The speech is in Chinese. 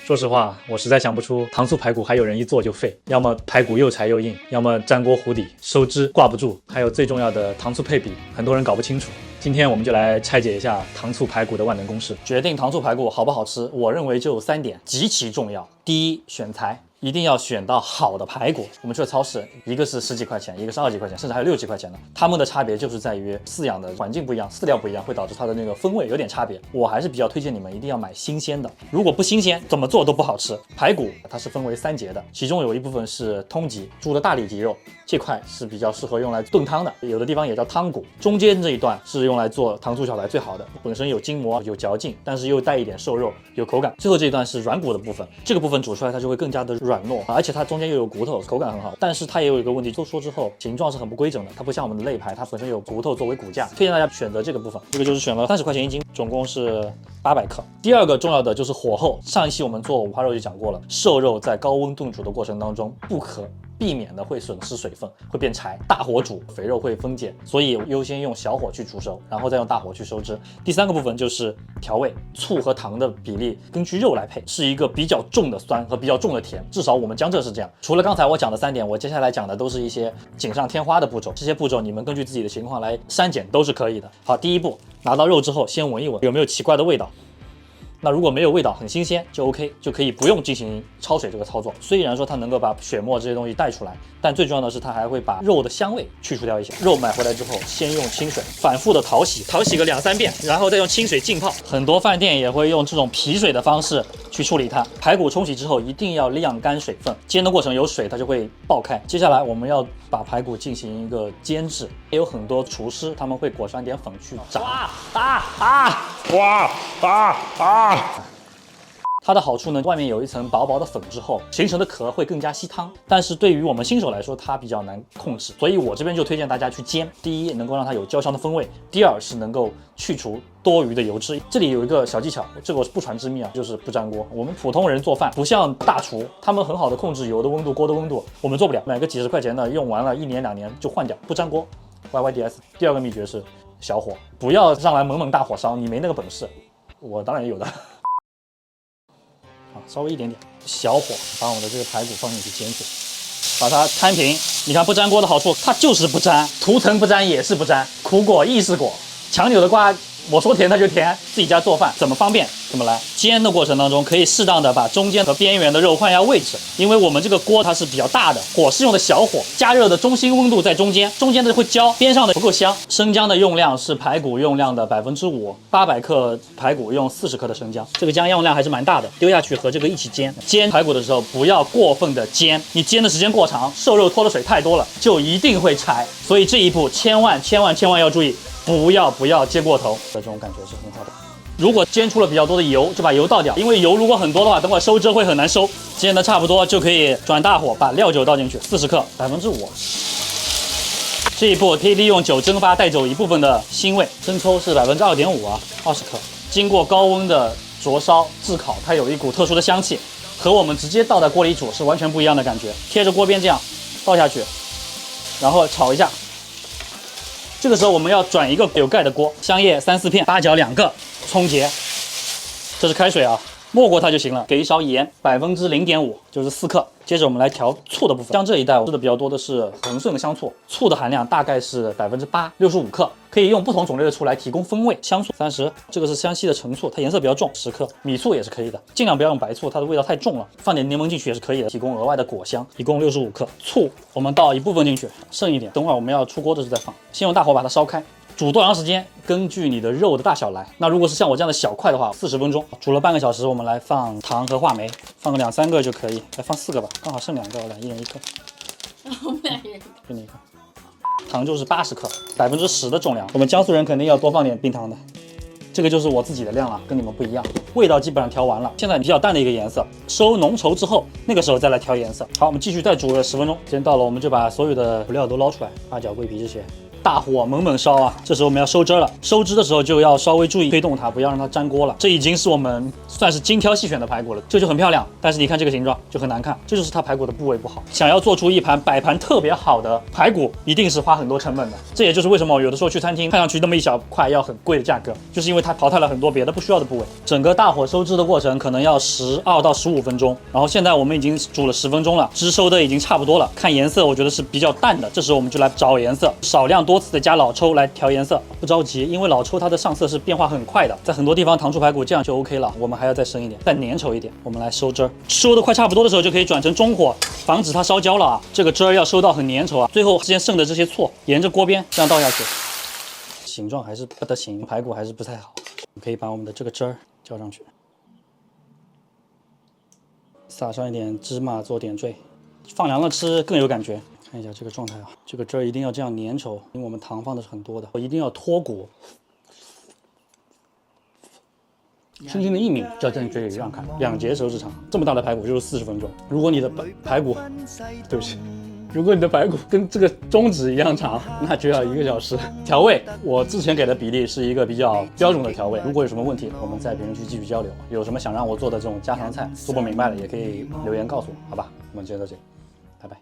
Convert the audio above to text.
說實話，我實在想不出糖醋排骨還有人一做就废，要麼排骨又柴又硬，要麼粘锅糊底收汁掛不住，还有最重要的糖醋配比，很多人搞不清楚。今天我們就来拆解一下糖醋排骨的万能公式。决定糖醋排骨好不好吃，我認為就3點極其重要。第一，選材。一定要選到好的排骨。我們去了超市，一個是10幾塊錢，一個是20幾塊錢，甚至還有6幾塊錢的。它們的差別就是在於饲養的環境不一樣，饲料不一樣，会導致它的那個風味有點差別。我還是比較推薦你們一定要買新鮮的，如果不新鮮，怎麼做都不好吃。排骨它是分為3节的，其中有一部分是通脊，豬的大里脊肉，這塊是比較適合用來燉湯的，有的地方也叫湯骨。中间這一段是用來做糖醋小排最好的，本身有筋膜，有嚼勁，但是又帶一點瘦肉，有口感。最後這一段是軟骨的部分，這个部分煮出來它就会更加的軟糯，而且它中間又有骨頭，口感很好。但是它也有一個問題，都說之後形狀是很不規整的，它不像我們的肋排，它本身有骨頭作為骨架。推薦大家選擇這個部分，這個就是選了30塊錢1斤，總共是800克。第二個重要的就是火候，上一期我們做五花肉就講過了，瘦肉在高溫燉煮的過程當中不可避免的會損失水分，會變柴。大火煮肥肉會分解，所以優先用小火去煮熟，然後再用大火去收汁。第3個部分就是調味，醋和糖的比例根據肉來配，是一個比較重的酸和比較重的甜，至少我們江浙是這樣。除了剛才我講的3點，我接下來講的都是一些錦上添花的步驟，這些步驟你們根據自己的情況來刪減都是可以的。好，第一步，拿到肉之後先聞一聞有沒有奇怪的味道。那如果沒有味道，很新鮮就 OK， 就可以不用進行焯水這個操作。雖然說它能夠把血沫這些東西帶出來，但最重要的是它還會把肉的香味去除掉一些。肉買回來之後，先用清水反覆的淘洗個2、3遍，然後再用清水浸泡。很多飯店也會用這種皮水的方式去處理它。排骨沖洗之後一定要晾乾水分，煎的過程有水它就會爆開。接下來我們要把排骨進行一個煎制，也有很多廚師他們會裹上一點粉去炸。它的好處呢，外面有一層薄薄的粉之後，形成的殼會更加吸湯。但是對於我們新手來說，它比較難控制，所以我這邊就推薦大家去煎。第一，能夠讓它有焦香的風味；第二，是能夠去除多餘的油脂。這裡有一個小技巧，這個我是不傳之秘啊，就是不粘鍋。我們普通人做飯不像大廚，他們很好的控制油的溫度、鍋的溫度，我們做不了。買個幾十塊錢的，用完了1年2年就換掉，不粘鍋。YYDS。第二個秘訣是小火，不要上來猛猛大火燒，你沒那個本事。我當然有的。稍微一點點，小火把我們的這個排骨放進去煎制，把它攤平。你看不粘鍋的好處，它就是不粘，塗層不粘也是不粘，苦果亦是果，強扭的瓜。我說甜它就甜，自己家做飯怎麼方便怎麼來。煎的過程當中可以適當的把中間和邊緣的肉換一下位置，因為我們這個鍋它是比較大的，火是用的小火，加熱的中心溫度在中間，中間的會焦，邊上的不夠香。生薑的用量是排骨用量的5%，800克排骨用40克的生薑，這個薑用量還是蠻大的，丟下去和這個一起煎。煎排骨的時候不要過分的煎，你煎的時間過長，瘦肉脫的水太多了，就一定會柴。所以這一步千萬要注意。不要煎過頭的這種感覺是很好的。如果煎出了比較多的油，就把油倒掉，因為油如果很多的話，等會收汁會很難收。煎的差不多就可以轉大火，把料酒倒進去，40克，5%。這一步可以利用酒蒸發帶走一部分的腥味。生抽是2.5%啊，20克。經過高溫的灼燒炙烤，它有一股特殊的香氣，和我們直接倒在鍋裡煮是完全不一樣的感覺。貼着鍋邊這樣倒下去，然後炒一下。這個時候我們要轉一個有蓋的鍋，香葉3、4片，八角2個，蔥節，這是開水啊，沒過它就行了。給一勺鹽，0.5%，就是4克。接着我們來調醋的部分。像這一帶我吃的比較多的是恆順的香醋，醋的含量大概是8%，65克。可以用不同種類的醋來提供風味。香醋30，這個是湘西的陳醋，它顏色比較重，10克。米醋也是可以的，盡量不要用白醋，它的味道太重了。放點檸檬進去也是可以的，提供額外的果香。一共65克。醋我們倒一部分進去，剩一點，等會兒我們要出鍋的時候再放。先用大火把它燒開。煮多長時間？根據你的肉的大小來。那如果是像我這樣的小塊的話，40分鐘。煮了半個小時，我們來放糖和話梅，放個2、3個就可以。來放4個吧，剛好剩2個，我倆一人1個。我們倆一人。给你一個。糖就是80克，10%的重量。我們江蘇人肯定要多放點冰糖的。這個就是我自己的量了，跟你們不一樣。味道基本上調完了，現在比較淡的一個顏色，收濃稠之後，那個時候再來調顏色。好，我們繼續再煮個10分鐘。時間到了，我們就把所有的料都撈出來，八角、桂皮這些。大火猛猛燒啊，這時候我們要收汁了。收汁的時候就要稍微注意推動它，不要讓它粘鍋了。這已經是我們算是精挑細選的排骨了，这就很漂亮。但是你看这個形狀就很難看，這就是它排骨的部位不好。想要做出一盤擺盤特別好的排骨，一定是花很多成本的。這也就是為什麼有的時候去餐廳看上去那麼一小塊要很貴的價格，就是因為它淘汰了很多別的不需要的部位。整個大火收汁的過程可能要12到15分鐘，然後現在我們已經煮了10分鐘了，汁收的已經差不多了。看顏色，我覺得是比較淡的，這時候我們就來找顏色，少量多次的加老抽來調顏色。不着急，因為老抽它的上色是變化很快的，在很多地方糖醋排骨這樣就 OK 了，我們還要再深一點，再粘稠一點。我們來收汁兒，收的快差不多的時候就可以轉成中火，防止它燒焦了啊。這個汁兒要收到很粘稠啊。最後之前剩的這些醋，沿着鍋邊這樣倒下去，形狀還是不得行，排骨還是不太好。我們可以把我們的這個汁兒澆上去，撒上一點芝麻做點綴，放涼了吃更有感覺。看一下這個狀態啊，這個汁兒一定要這樣粘稠，因為我們糖放的是很多的，我一定要脫骨，輕輕的一抿就要在嘴裡讓開，2節手指長。這麼大的排骨就是40分鐘。如果你的排骨，對不起，如果你的排骨跟這個中指一樣長，那就要1個小時。調味，我之前給的比例是一個比較標準的調味。如果有什麼問題，我們在評論區繼續交流。有什麼想讓我做的這種家常菜做不明白的，也可以留言告訴我，好吧？我們今天到這裡，拜拜。